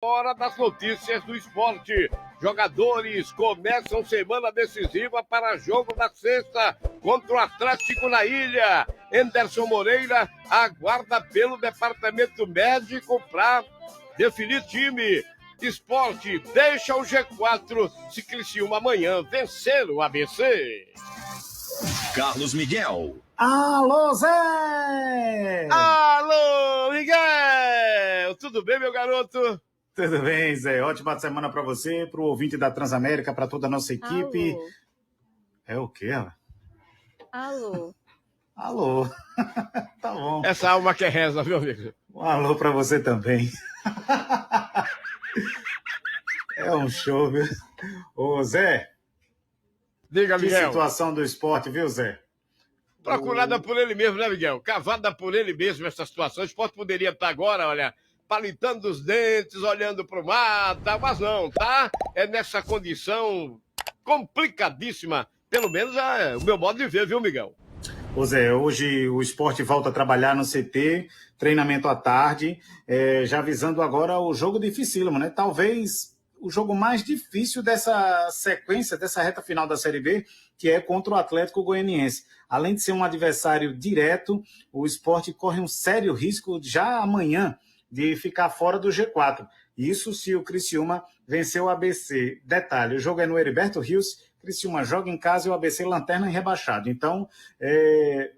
Hora das notícias do esporte. Jogadores começam semana decisiva para jogo da sexta contra o Atlético na Ilha. Anderson Moreira aguarda pelo departamento médico para definir time. Esporte deixa o G4 se Criciúma amanhã vencer o ABC. Carlos Miguel. Alô, Zé! Alô, Miguel! Tudo bem, meu garoto? Tudo bem, Zé? Ótima semana para você, para o ouvinte da Transamérica, para toda a nossa equipe. Alô. É o quê? Alô. Alô. Tá bom. Essa alma que reza, viu, amigo? Um alô para você também. É um show, viu? Ô, Zé. Diga, Miguel. Que situação do esporte, viu, Zé? Procurada por ele mesmo, né, Miguel? Cavada por ele mesmo essa situação. O esporte poderia estar agora, olha, palitando os dentes, olhando para o mar, tá? Mas não, tá? É nessa condição complicadíssima. Pelo menos é o meu modo de ver, viu, Miguel? Ô Zé, hoje o esporte volta a trabalhar no CT, treinamento à tarde, já visando agora o jogo dificílimo, né? Talvez o jogo mais difícil dessa sequência, dessa reta final da Série B, que é contra o Atlético Goianiense. Além de ser um adversário direto, o esporte corre um sério risco já amanhã de ficar fora do G4. Isso se o Criciúma vencer o ABC. Detalhe, o jogo é no Heriberto Rios, Criciúma joga em casa e o ABC lanterna e rebaixado. Então,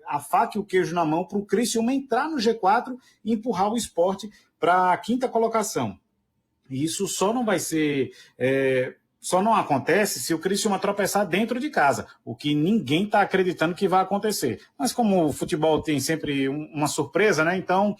a faca e o queijo na mão para o Criciúma entrar no G4 e empurrar o esporte para a quinta colocação. E isso só não vai ser... só não acontece se o Criciúma tropeçar dentro de casa, o que ninguém está acreditando que vai acontecer. Mas como o futebol tem sempre uma surpresa, né? Então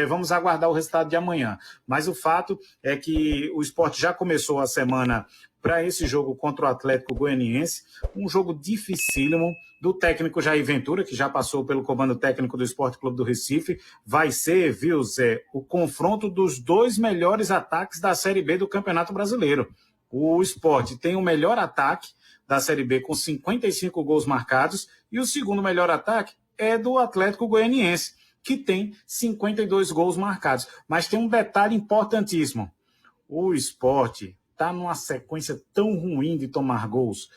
vamos aguardar o resultado de amanhã. Mas o fato é que o esporte já começou a semana para esse jogo contra o Atlético Goianiense, um jogo dificílimo do técnico Jair Ventura, que já passou pelo comando técnico do Esporte Clube do Recife. Vai ser, viu, Zé, o confronto dos dois melhores ataques da Série B do Campeonato Brasileiro. O Sport tem o melhor ataque da Série B com 55 gols marcados e o segundo melhor ataque é do Atlético Goianiense, que tem 52 gols marcados. Mas tem um detalhe importantíssimo. O Sport está numa sequência tão ruim de tomar gols.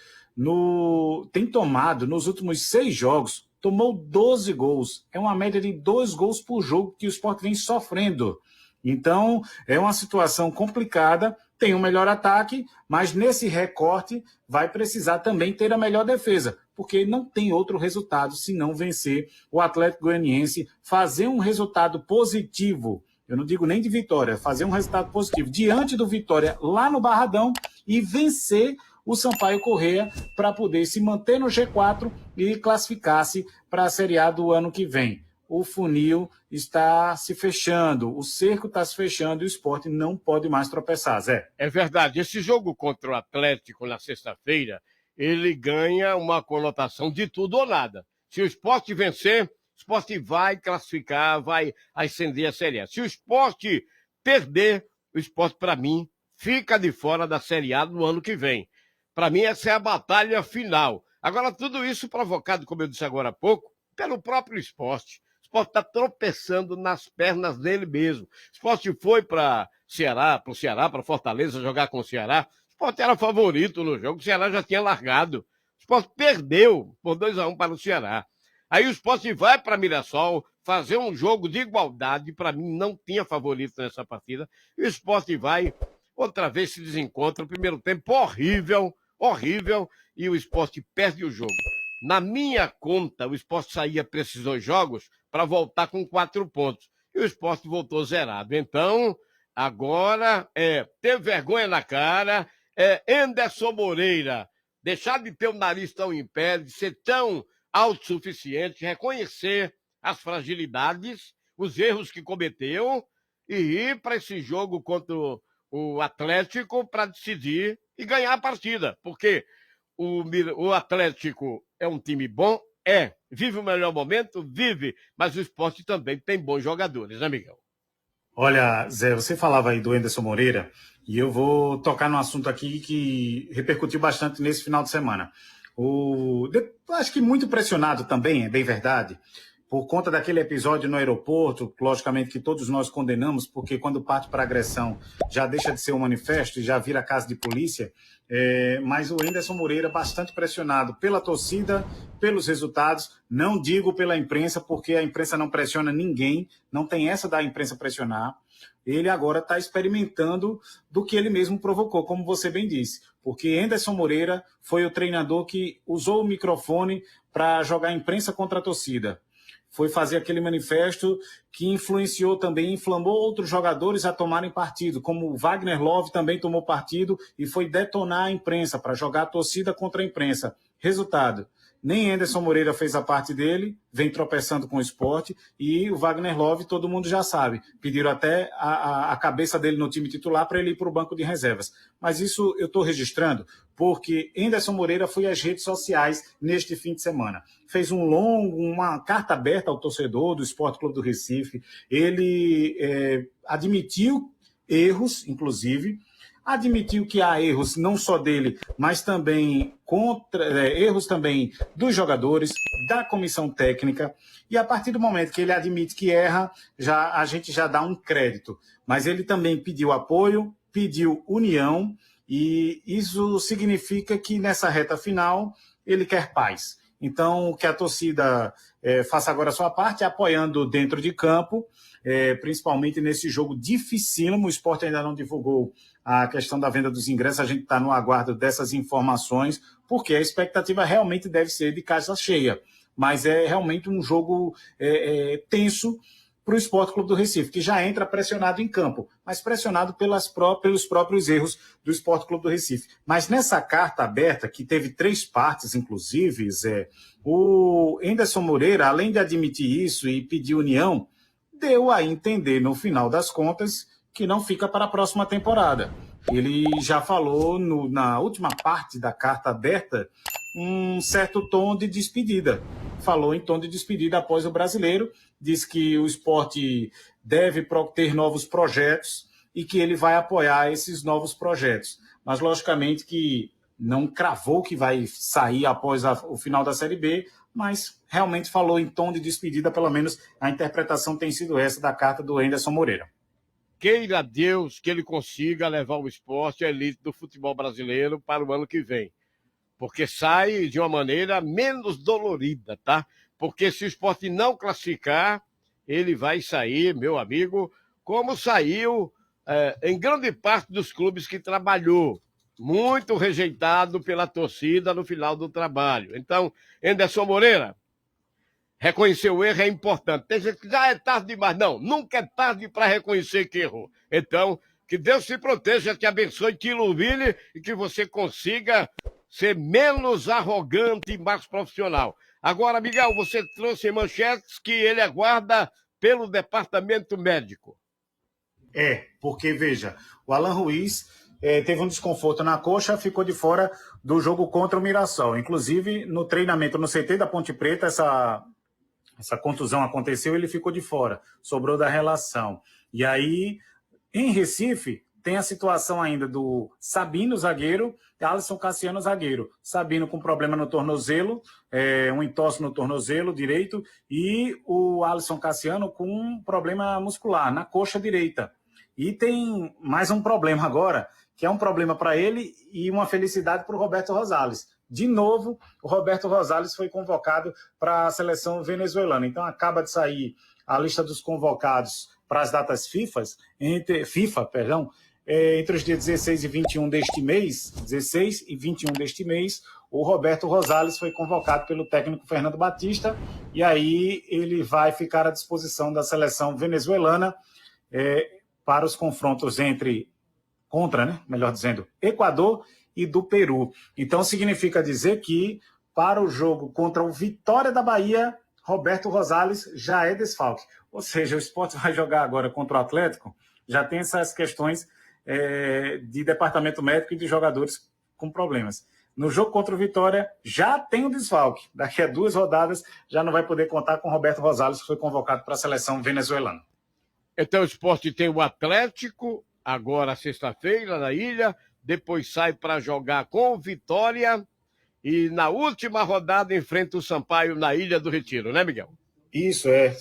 Tem tomado, nos últimos 6 jogos, tomou 12 gols. É uma média de 2 gols por jogo que o Sport vem sofrendo. Então, é uma situação complicada. Tem um melhor ataque, mas nesse recorte vai precisar também ter a melhor defesa, porque não tem outro resultado se não vencer o Atlético Goianiense, fazer um resultado positivo, eu não digo nem de vitória, fazer um resultado positivo diante do Vitória lá no Barradão e vencer o Sampaio Corrêa para poder se manter no G4 e classificar-se para a Série A do ano que vem. O funil está se fechando, o cerco está se fechando e o esporte não pode mais tropeçar, Zé. É verdade, esse jogo contra o Atlético na sexta-feira, ele ganha uma conotação de tudo ou nada. Se o esporte vencer, o esporte vai classificar, vai ascender a Série A. Se o esporte perder, o esporte, para mim, fica de fora da Série A no ano que vem. Para mim, essa é a batalha final. Agora, tudo isso provocado, como eu disse agora há pouco, pelo próprio esporte. O esporte está tropeçando nas pernas dele mesmo. O esporte foi para o Ceará, para Fortaleza, jogar com o Ceará. O esporte era favorito no jogo, o Ceará já tinha largado. O esporte perdeu por 2-1 para o Ceará. Aí o esporte vai para Mirassol fazer um jogo de igualdade. Para mim, não tinha favorito nessa partida. E o esporte vai, outra vez se desencontra. O primeiro tempo horrível, horrível. E o esporte perde o jogo. Na minha conta, o esporte saía para esses 2 jogos para voltar com 4 pontos. E o esporte voltou zerado. Então, agora ter vergonha na cara, Anderson Moreira deixar de ter o nariz tão em pé, de ser tão autossuficiente, reconhecer as fragilidades, os erros que cometeu e ir para esse jogo contra o Atlético para decidir e ganhar a partida. Porque o Atlético é um time bom, vive o melhor momento, vive, mas o esporte também tem bons jogadores, né, Miguel? Olha, Zé, você falava aí do Anderson Moreira e eu vou tocar num assunto aqui que repercutiu bastante nesse final de semana. Acho que muito pressionado também, é bem verdade, por conta daquele episódio no aeroporto, logicamente que todos nós condenamos, porque quando parte para agressão já deixa de ser um manifesto e já vira casa de polícia, mas o Enderson Moreira bastante pressionado pela torcida, pelos resultados, não digo pela imprensa, porque a imprensa não pressiona ninguém, não tem essa da imprensa pressionar. Ele agora está experimentando do que ele mesmo provocou, como você bem disse, porque Enderson Moreira foi o treinador que usou o microfone para jogar a imprensa contra a torcida. Foi fazer aquele manifesto que influenciou também, inflamou outros jogadores a tomarem partido, como o Wagner Love também tomou partido e foi detonar a imprensa, para jogar a torcida contra a imprensa. Resultado, nem Enderson Moreira fez a parte dele, vem tropeçando com o Sport, e o Wagner Love, todo mundo já sabe, pediram até a cabeça dele no time titular para ele ir para o banco de reservas. Mas isso eu estou registrando porque Enderson Moreira foi às redes sociais neste fim de semana. Fez uma carta aberta ao torcedor do Sport Clube do Recife, ele admitiu erros, inclusive, admitiu que há erros não só dele, mas também erros também dos jogadores, da comissão técnica, e a partir do momento que ele admite que erra, a gente já dá um crédito. Mas ele também pediu apoio, pediu união, e isso significa que nessa reta final ele quer paz. Então, que a torcida faça agora a sua parte, apoiando dentro de campo, principalmente nesse jogo dificílimo. O Sport ainda não divulgou a questão da venda dos ingressos, a gente está no aguardo dessas informações, porque a expectativa realmente deve ser de casa cheia, mas é realmente um jogo tenso para o Sport Clube do Recife, que já entra pressionado em campo, mas pressionado pelos próprios erros do Sport Clube do Recife. Mas nessa carta aberta, que teve 3 partes, inclusive, o Enderson Moreira, além de admitir isso e pedir união, deu a entender, no final das contas, que não fica para a próxima temporada. Ele já falou, na última parte da carta aberta, um certo tom de despedida. Falou em tom de despedida após o Brasileiro, diz que o Sport deve ter novos projetos e que ele vai apoiar esses novos projetos. Mas, logicamente, que não cravou que vai sair após o final da Série B, mas realmente falou em tom de despedida, pelo menos a interpretação tem sido essa da carta do Enderson Moreira. Queira Deus que ele consiga levar o Sport à elite do futebol brasileiro para o ano que vem. Porque sai de uma maneira menos dolorida, tá? Porque se o Sport não classificar, ele vai sair, meu amigo, como saiu em grande parte dos clubes que trabalhou. Muito rejeitado pela torcida no final do trabalho. Então, Enderson Moreira, reconhecer o erro é importante. Tem gente que já é tarde demais. Não, nunca é tarde para reconhecer que errou. Então, que Deus te proteja, te abençoe, te ilumine e que você consiga ser menos arrogante e mais profissional. Agora, Miguel, você trouxe manchetes que ele aguarda pelo departamento médico. Porque, veja, o Alan Ruiz teve um desconforto na coxa, ficou de fora do jogo contra o Mirassol. Inclusive, no treinamento no CT da Ponte Preta, essa contusão aconteceu, ele ficou de fora, sobrou da relação. E aí, em Recife, tem a situação ainda do Sabino, zagueiro, e Alisson Cassiano, zagueiro. Sabino com problema no tornozelo, um entorse no tornozelo direito, e o Alisson Cassiano com um problema muscular na coxa direita. E tem mais um problema agora, que é um problema para ele e uma felicidade para o Roberto Rosales. De novo, o Roberto Rosales foi convocado para a seleção venezuelana. Então, acaba de sair a lista dos convocados para as datas FIFA, entre os dias 16 e 21 deste mês, 16 e 21 deste mês, o Roberto Rosales foi convocado pelo técnico Fernando Batista, e aí ele vai ficar à disposição da seleção venezuelana para os confrontos Equador e do Peru. Então, significa dizer que, para o jogo contra o Vitória da Bahia, Roberto Rosales já é desfalque. Ou seja, o Sport vai jogar agora contra o Atlético, já tem essas questões de departamento médico e de jogadores com problemas. No jogo contra o Vitória, já tem o desfalque. Daqui a 2 rodadas, já não vai poder contar com Roberto Rosales, que foi convocado para a seleção venezuelana. Então, o Sport tem o Atlético, agora sexta-feira, na Ilha, depois sai para jogar com o Vitória e na última rodada enfrenta o Sampaio na Ilha do Retiro, né, Miguel? Isso, é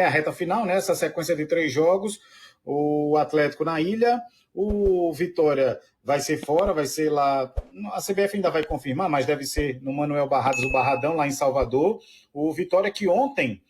a reta final, né? Essa sequência de 3 jogos, o Atlético na ilha, o Vitória vai ser fora, vai ser lá, a CBF ainda vai confirmar, mas deve ser no Manuel Barrados, o Barradão, lá em Salvador. O Vitória que ontem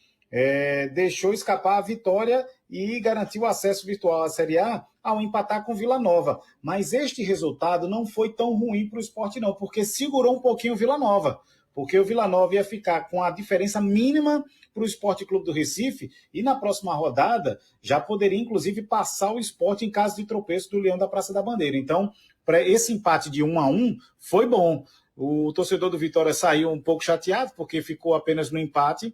deixou escapar a vitória e garantiu o acesso virtual à Série A ao empatar com o Vila Nova. Mas este resultado não foi tão ruim para o Sport não, porque segurou um pouquinho o Vila Nova. Porque o Vila Nova ia ficar com a diferença mínima para o Sport Clube do Recife e na próxima rodada já poderia, inclusive, passar o Sport em caso de tropeço do Leão da Praça da Bandeira. Então, para esse empate de 1-1 foi bom. O torcedor do Vitória saiu um pouco chateado porque ficou apenas no empate.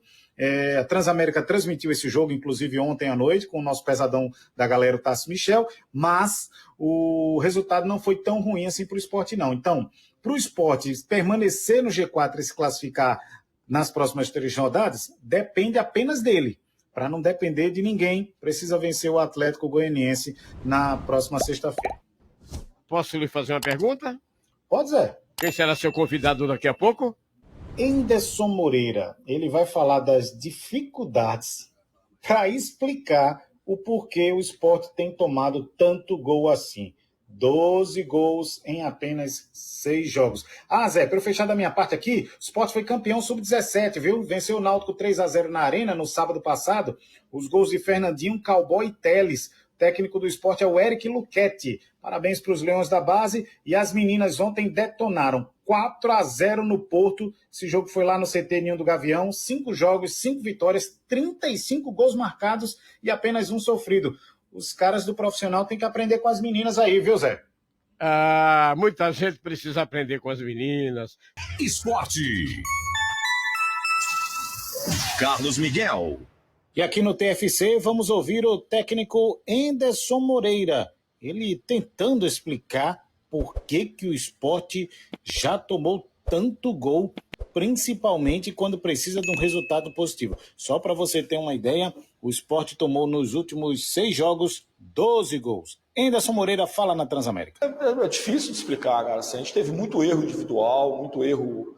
A Transamérica transmitiu esse jogo, inclusive ontem à noite, com o nosso pesadão da galera, o Tássio Michel, mas o resultado não foi tão ruim assim para o Sport, não. Então, para o Sport permanecer no G4 e se classificar nas próximas 3 rodadas, depende apenas dele. Para não depender de ninguém, precisa vencer o Atlético Goianiense na próxima sexta-feira. Posso lhe fazer uma pergunta? Pode ser. Quem será seu convidado daqui a pouco? Enderson Moreira, ele vai falar das dificuldades para explicar o porquê o Sport tem tomado tanto gol assim. 12 gols em apenas 6 jogos. Zé, para eu fechar da minha parte aqui, o Sport foi campeão sub-17, viu? Venceu o Náutico 3-0 na Arena no sábado passado. Os gols de Fernandinho, Cowboy e Teles. O técnico do Sport é o Eric Luchetti. Parabéns para os Leões da Base. E as meninas ontem detonaram 4-0 no Porto. Esse jogo foi lá no CT Ninho do Gavião. 5 jogos, 5 vitórias, 35 gols marcados e apenas 1 sofrido. Os caras do profissional têm que aprender com as meninas aí, viu, Zé? Muita gente precisa aprender com as meninas. Esporte. Carlos Miguel. E aqui no TFC vamos ouvir o técnico Enderson Moreira. Ele tentando explicar por que o Sport já tomou tanto gol, principalmente quando precisa de um resultado positivo. Só para você ter uma ideia, o Sport tomou nos últimos 6 jogos 12 gols. Enderson Moreira fala na Transamérica. É difícil de explicar, cara. Assim, a gente teve muito erro individual, muito erro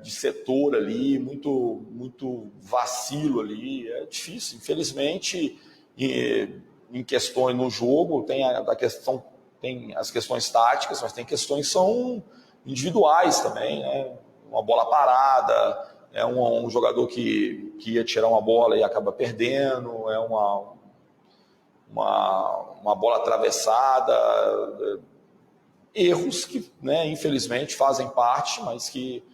de setor ali, muito vacilo ali. É difícil. Infelizmente, em questões no jogo, tem as questões táticas, mas tem questões que são individuais também, né? Uma bola parada, um jogador que ia tirar uma bola e acaba perdendo, uma bola atravessada, erros que, né, infelizmente fazem parte, mas que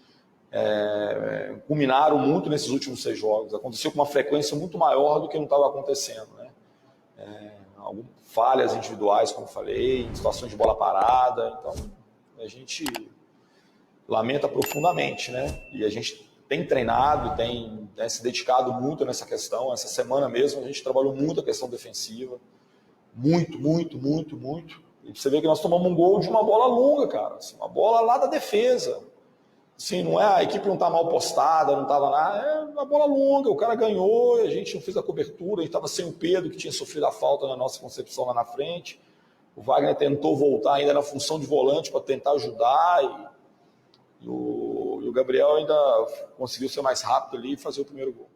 culminaram muito nesses últimos 6 jogos. Aconteceu com uma frequência muito maior do que não estava acontecendo, né? Falhas individuais, como falei, situações de bola parada, então a gente lamenta profundamente, né? E a gente tem treinado, tem se dedicado muito nessa questão. Essa semana mesmo a gente trabalhou muito a questão defensiva, muito. E você vê que nós tomamos um gol de uma bola longa, cara, assim, uma bola lá da defesa. Assim, não é, a equipe não está mal postada, não estava nada, é uma bola longa, o cara ganhou, a gente não fez a cobertura, a gente estava sem o Pedro, que tinha sofrido a falta na nossa concepção lá na frente. O Wagner tentou voltar ainda na função de volante para tentar ajudar, e o Gabriel ainda conseguiu ser mais rápido ali e fazer o primeiro gol.